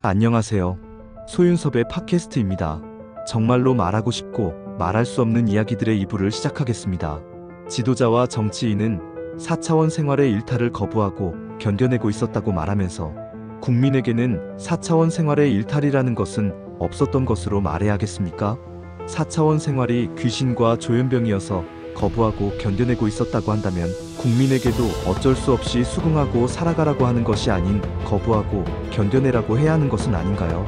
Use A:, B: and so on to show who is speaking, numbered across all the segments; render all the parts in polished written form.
A: 안녕하세요. 소윤섭의 팟캐스트입니다. 정말로 말하고 싶고 말할 수 없는 이야기들의 2부를 시작하겠습니다. 지도자와 정치인은 4차원 생활의 일탈을 거부하고 견뎌내고 있었다고 말하면서 국민에게는 4차원 생활의 일탈이라는 것은 없었던 것으로 말해야겠습니까? 4차원 생활이 귀신과 조현병이어서 거부하고 견뎌내고 있었다고 한다면 국민에게도 어쩔 수 없이 수긍하고 살아가라고 하는 것이 아닌 거부하고 견뎌내라고 해야 하는 것은 아닌가요?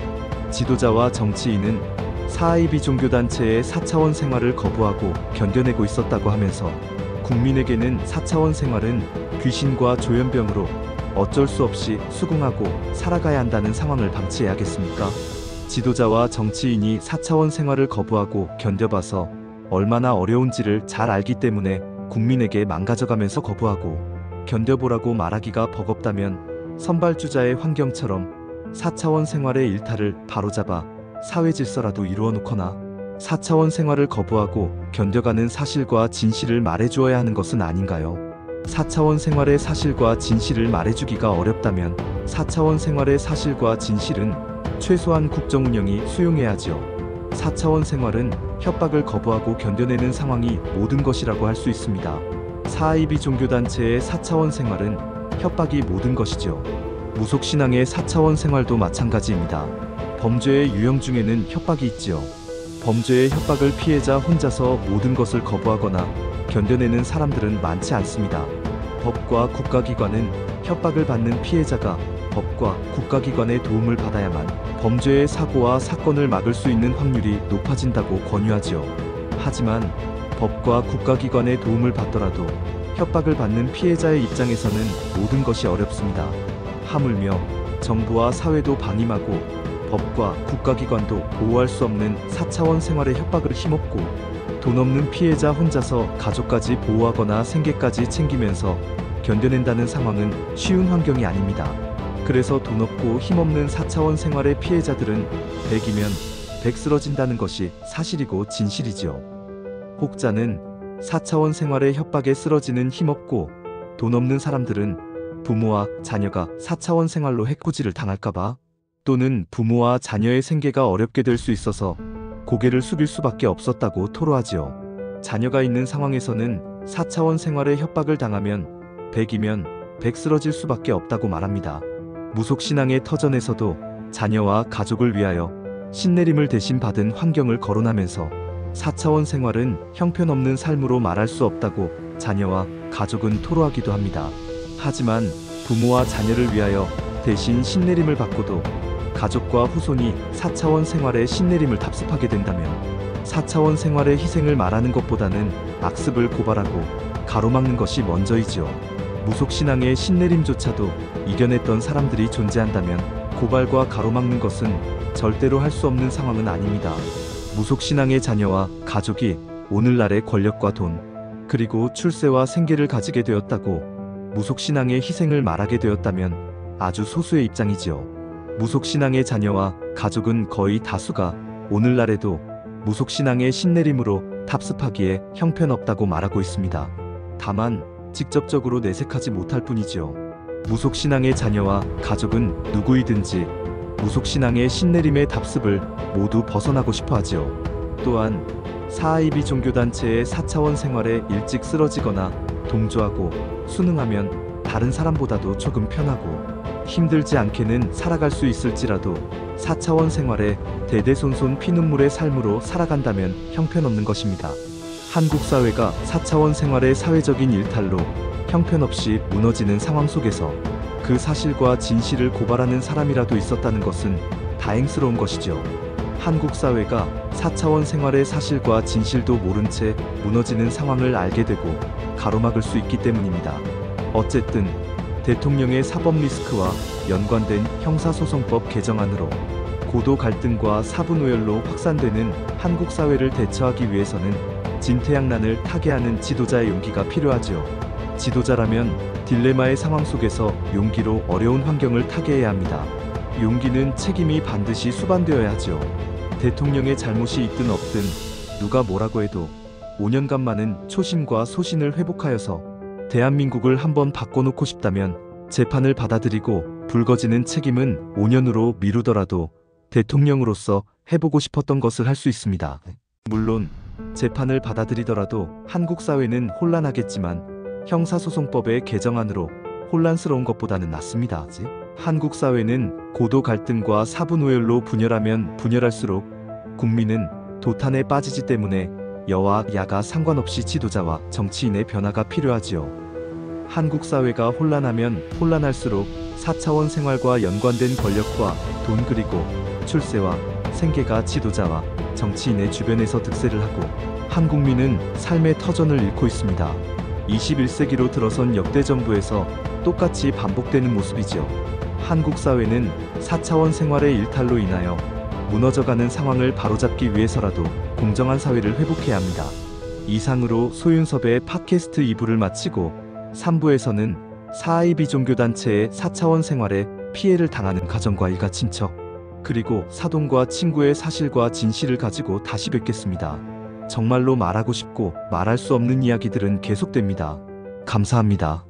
A: 지도자와 정치인은 사이비 종교단체의 4차원 생활을 거부하고 견뎌내고 있었다고 하면서 국민에게는 4차원 생활은 귀신과 조현병으로 어쩔 수 없이 수긍하고 살아가야 한다는 상황을 방치해야겠습니까? 지도자와 정치인이 4차원 생활을 거부하고 견뎌봐서 얼마나 어려운지를 잘 알기 때문에 국민에게 망가져가면서 거부하고 견뎌보라고 말하기가 버겁다면 선발주자의 환경처럼 4차원 생활의 일탈을 바로잡아 사회 질서라도 이루어 놓거나 4차원 생활을 거부하고 견뎌가는 사실과 진실을 말해주어야 하는 것은 아닌가요? 4차원 생활의 사실과 진실을 말해주기가 어렵다면 4차원 생활의 사실과 진실은 최소한 국정운영이 수용해야지요. 4차원 생활은 협박을 거부하고 견뎌내는 상황이 모든 것이라고 할 수 있습니다. 사이비 종교단체의 4차원 생활은 협박이 모든 것이죠. 무속신앙의 4차원 생활도 마찬가지입니다. 범죄의 유형 중에는 협박이 있지요. 범죄의 협박을 피해자 혼자서 모든 것을 거부하거나 견뎌내는 사람들은 많지 않습니다. 법과 국가기관은 협박을 받는 피해자가 법과 국가기관의 도움을 받아야만 범죄의 사고와 사건을 막을 수 있는 확률이 높아진다고 권유하지요. 하지만 법과 국가기관의 도움을 받더라도 협박을 받는 피해자의 입장에서는 모든 것이 어렵습니다. 하물며 정부와 사회도 방임하고 법과 국가기관도 보호할 수 없는 4차원 생활의 협박을 힘없고 돈 없는 피해자 혼자서 가족까지 보호하거나 생계까지 챙기면서 견뎌낸다는 상황은 쉬운 환경이 아닙니다. 그래서 돈 없고 힘없는 4차원 생활의 피해자들은 100이면 100 쓰러진다는 것이 사실이고 진실이지요. 혹자는 4차원 생활의 협박에 쓰러지는 힘없고 돈 없는 사람들은 부모와 자녀가 4차원 생활로 해코지를 당할까봐 또는 부모와 자녀의 생계가 어렵게 될 수 있어서 고개를 숙일 수밖에 없었다고 토로하지요. 자녀가 있는 상황에서는 4차원 생활의 협박을 당하면 100이면 100 쓰러질 수밖에 없다고 말합니다. 무속신앙의 터전에서도 자녀와 가족을 위하여 신내림을 대신 받은 환경을 거론하면서 4차원 생활은 형편없는 삶으로 말할 수 없다고 자녀와 가족은 토로하기도 합니다. 하지만 부모와 자녀를 위하여 대신 신내림을 받고도 가족과 후손이 4차원 생활의 신내림을 답습하게 된다면 4차원 생활의 희생을 말하는 것보다는 악습을 고발하고 가로막는 것이 먼저이지요. 무속신앙의 신내림조차도 이겨냈던 사람들이 존재한다면 고발과 가로막는 것은 절대로 할 수 없는 상황은 아닙니다. 무속신앙의 자녀와 가족이 오늘날의 권력과 돈, 그리고 출세와 생계를 가지게 되었다고 무속신앙의 희생을 말하게 되었다면 아주 소수의 입장이지요. 무속신앙의 자녀와 가족은 거의 다수가 오늘날에도 무속신앙의 신내림으로 답습하기에 형편없다고 말하고 있습니다. 다만 직접적으로 내색하지 못할 뿐이지요. 무속신앙의 자녀와 가족은 누구이든지 무속신앙의 신내림의 답습을 모두 벗어나고 싶어 하지요. 또한 사이비 종교단체의 4차원 생활에 일찍 쓰러지거나 동조하고 순응하면 다른 사람보다도 조금 편하고 힘들지 않게는 살아갈 수 있을지라도 4차원 생활에 대대손손 피눈물의 삶으로 살아간다면 형편없는 것입니다. 한국 사회가 4차원 생활의 사회적인 일탈로 형편없이 무너지는 상황 속에서 그 사실과 진실을 고발하는 사람이라도 있었다는 것은 다행스러운 것이죠. 한국 사회가 4차원 생활의 사실과 진실도 모른 채 무너지는 상황을 알게 되고 가로막을 수 있기 때문입니다. 어쨌든 대통령의 사법 리스크와 연관된 형사소송법 개정안으로 고도 갈등과 사분오열로 확산되는 한국 사회를 대처하기 위해서는 진퇴양난을 타개하는 지도자의 용기가 필요하지요. 지도자라면 딜레마의 상황 속에서 용기로 어려운 환경을 타개해야 합니다. 용기는 책임이 반드시 수반되어야 하지요. 대통령의 잘못이 있든 없든 누가 뭐라고 해도 5년간 많은 초심과 소신을 회복하여서 대한민국을 한번 바꿔놓고 싶다면 재판을 받아들이고 불거지는 책임은 5년으로 미루더라도 대통령으로서 해보고 싶었던 것을 할 수 있습니다. 물론 재판을 받아들이더라도 한국 사회는 혼란하겠지만 형사소송법의 개정안으로 혼란스러운 것보다는 낫습니다. 한국 사회는 고도 갈등과 사분오열로 분열하면 분열할수록 국민은 도탄에 빠지기 때문에 여와 야가 상관없이 지도자와 정치인의 변화가 필요하지요. 한국 사회가 혼란하면 혼란할수록 4차원 생활과 연관된 권력과 돈 그리고 출세와 생계가 지도자와 정치인의 주변에서 득세를 하고 한 국민은 삶의 터전을 잃고 있습니다. 21세기로 들어선 역대 정부에서 똑같이 반복되는 모습이죠. 한국 사회는 4차원 생활의 일탈로 인하여 무너져가는 상황을 바로잡기 위해서라도 공정한 사회를 회복해야 합니다. 이상으로 소윤섭의 팟캐스트 2부를 마치고 3부에서는 사하이 비종교단체의 4차원 생활에 피해를 당하는 가정과 일가 친척 그리고 사돈과 친구의 사실과 진실을 가지고 다시 뵙겠습니다. 정말로 말하고 싶고 말할 수 없는 이야기들은 계속됩니다. 감사합니다.